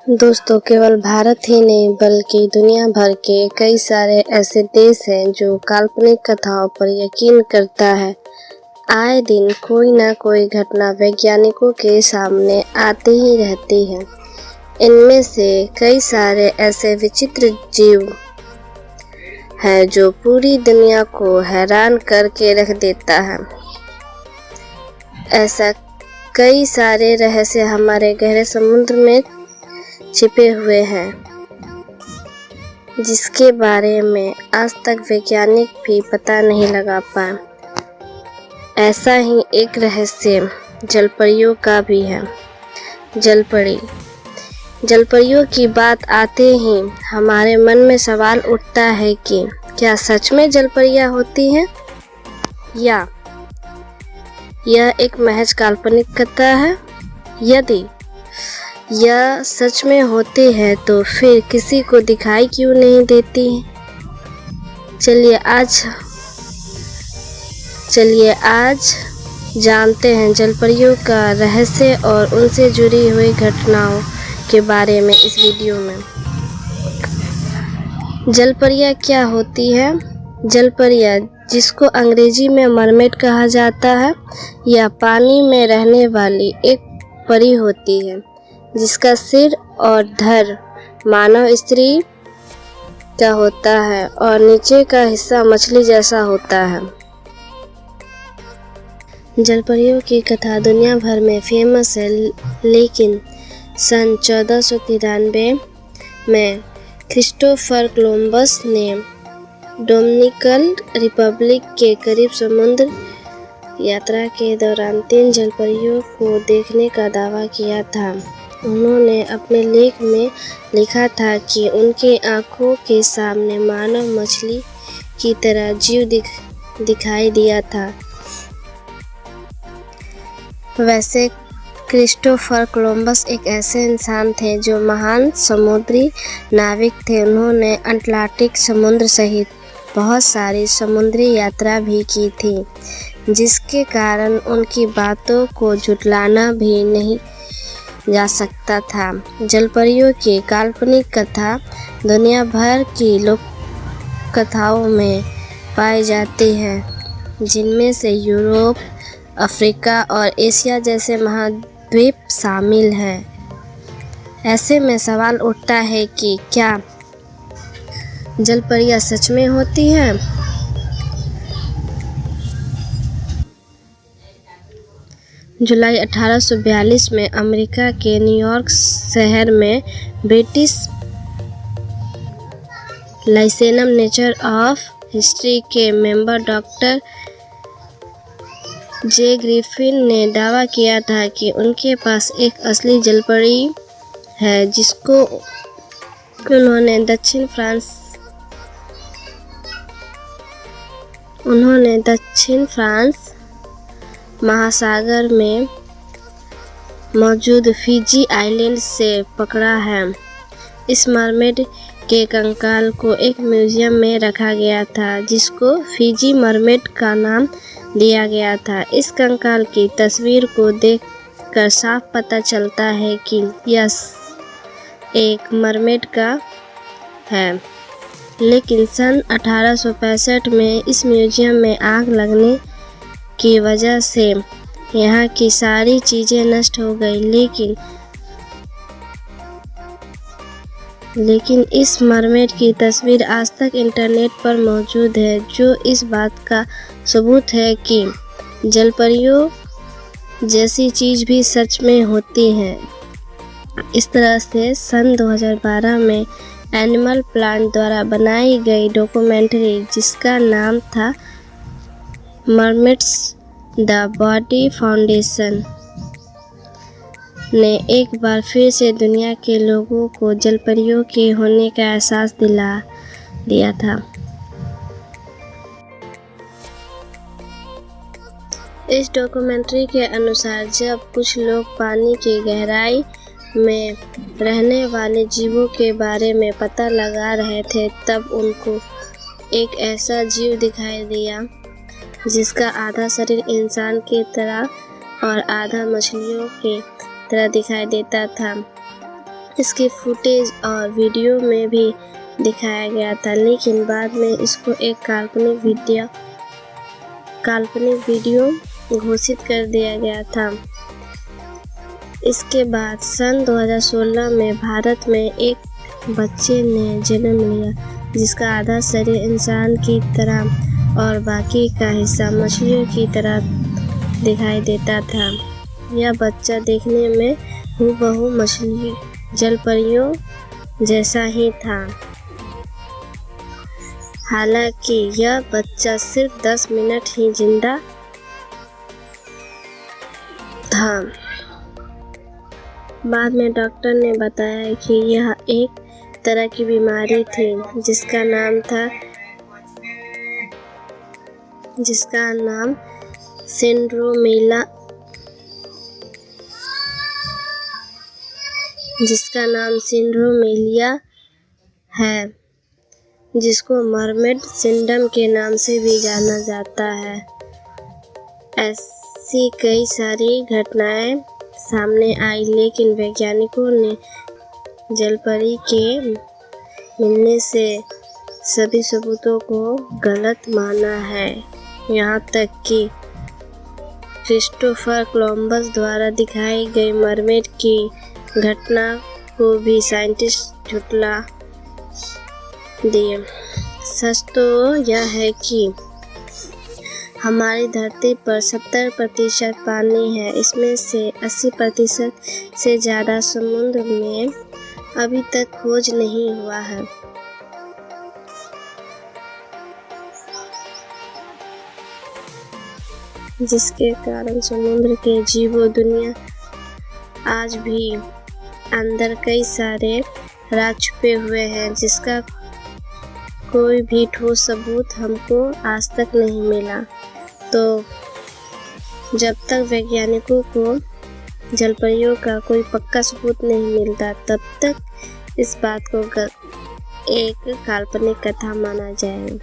दोस्तों, केवल भारत ही नहीं बल्कि दुनिया भर के कई सारे ऐसे देश हैं जो काल्पनिक कथाओं पर यकीन करता है। आए दिन कोई ना कोई घटना वैज्ञानिकों के सामने आती ही रहती है। इनमें से कई सारे ऐसे विचित्र जीव हैं जो पूरी दुनिया को हैरान करके रख देता है। ऐसा कई सारे रहस्य हमारे गहरे समुद्र में छिपे हुए हैं, जिसके बारे में आज तक वैज्ञानिक भी पता नहीं लगा पाए। ऐसा ही एक रहस्य जलपरियों का भी है। जलपरियों की बात आते ही हमारे मन में सवाल उठता है कि क्या सच में जलपरियां होती हैं या यह एक महज काल्पनिक कथा है। यदि यह सच में होती है तो फिर किसी को दिखाई क्यों नहीं देती है। चलिए आज जानते हैं जलपरियों का रहस्य और उनसे जुड़ी हुई घटनाओं के बारे में इस वीडियो में। जलपरियां क्या होती है? जलपरियां, जिसको अंग्रेजी में मरमेड कहा जाता है, यह पानी में रहने वाली एक परी होती है जिसका सिर और धड़ मानव स्त्री का होता है और नीचे का हिस्सा मछली जैसा होता है। जलपरियों की कथा दुनिया भर में फेमस है, लेकिन सन 1493 में क्रिस्टोफर कोलंबस ने डोमिनिकन रिपब्लिक के करीब समुद्र यात्रा के दौरान 3 जलपरियों को देखने का दावा किया था। उन्होंने अपने लेख में लिखा था कि उनकी आंखों के सामने मानव मछली की तरह जीव दिखाई दिया था। वैसे क्रिस्टोफर कोलंबस एक ऐसे इंसान थे जो महान समुद्री नाविक थे। उन्होंने अटलांटिक समुद्र सहित बहुत सारी समुद्री यात्रा भी की थी, जिसके कारण उनकी बातों को झुठलाना भी नहीं जा सकता था। जलपरियों की काल्पनिक कथा दुनिया भर की लोक कथाओं में पाई जाती है, जिनमें से यूरोप, अफ्रीका और एशिया जैसे महाद्वीप शामिल हैं। ऐसे में सवाल उठता है कि क्या जलपरियां सच में होती हैं? जुलाई 1842 में अमेरिका के न्यूयॉर्क शहर में ब्रिटिश लाइसेनम नेचर ऑफ हिस्ट्री के मेंबर डॉक्टर जे ग्रिफिन ने दावा किया था कि उनके पास एक असली जलपरी है, जिसको उन्होंने दक्षिण फ्रांस महासागर में मौजूद फिजी आइलैंड से पकड़ा है। इस मरमेड के कंकाल को एक म्यूजियम में रखा गया था, जिसको फिजी मरमेड का नाम दिया गया था। इस कंकाल की तस्वीर को देखकर साफ पता चलता है कि यह एक मरमेड का है, लेकिन सन 1865 में इस म्यूजियम में आग लगने की वजह से यहाँ की सारी चीजें नष्ट हो गई। लेकिन इस मरमेड की तस्वीर आज तक इंटरनेट पर मौजूद है, जो इस बात का सबूत है कि जलपरियों जैसी चीज भी सच में होती हैं। इस तरह से सन 2012 में एनिमल प्लांट द्वारा बनाई गई डॉक्यूमेंट्री, जिसका नाम था मरमेड्स द बॉडी फाउंडेशन, ने एक बार फिर से दुनिया के लोगों को जलपरियों के होने का एहसास दिला दिया था। इस डॉक्यूमेंट्री के अनुसार जब कुछ लोग पानी की गहराई में रहने वाले जीवों के बारे में पता लगा रहे थे, तब उनको एक ऐसा जीव दिखाई दिया जिसका आधा शरीर इंसान की तरह और आधा मछलियों की तरह दिखाई देता था। इसके फुटेज और वीडियो में भी दिखाया गया था, लेकिन बाद में इसको एक काल्पनिक वीडियो घोषित कर दिया गया था। इसके बाद सन 2016 में भारत में एक बच्चे ने जन्म लिया जिसका आधा शरीर इंसान की तरह और बाकी का हिस्सा मछलियों की तरह दिखाई देता था। यह बच्चा देखने में हूबहू मछली जलपरियों जैसा ही था। हालांकि यह बच्चा सिर्फ 10 मिनट ही जिंदा था। बाद में डॉक्टर ने बताया कि यह एक तरह की बीमारी थी जिसका नाम सिंड्रोमेलिया है, जिसको मरमेड सिंड्रोम के नाम से भी जाना जाता है। ऐसी कई सारी घटनाएं सामने आई, लेकिन वैज्ञानिकों ने जलपरी के मिलने से सभी सबूतों को गलत माना है। यहाँ तक कि क्रिस्टोफर कोलंबस द्वारा दिखाई गई मरमेड की घटना को भी साइंटिस्ट झुठला दिए। सच तो यह है कि हमारी धरती पर 70% पानी है। इसमें से 80% से ज़्यादा समुद्र में अभी तक खोज नहीं हुआ है। जिसके कारण समुद्र के जीवों दुनिया आज भी अंदर कई सारे राज छुपे हुए हैं, जिसका कोई भी ठोस सबूत हमको आज तक नहीं मिला। तो जब तक वैज्ञानिकों को जलपरियों का कोई पक्का सबूत नहीं मिलता, तब तक इस बात को एक काल्पनिक कथा माना जाए।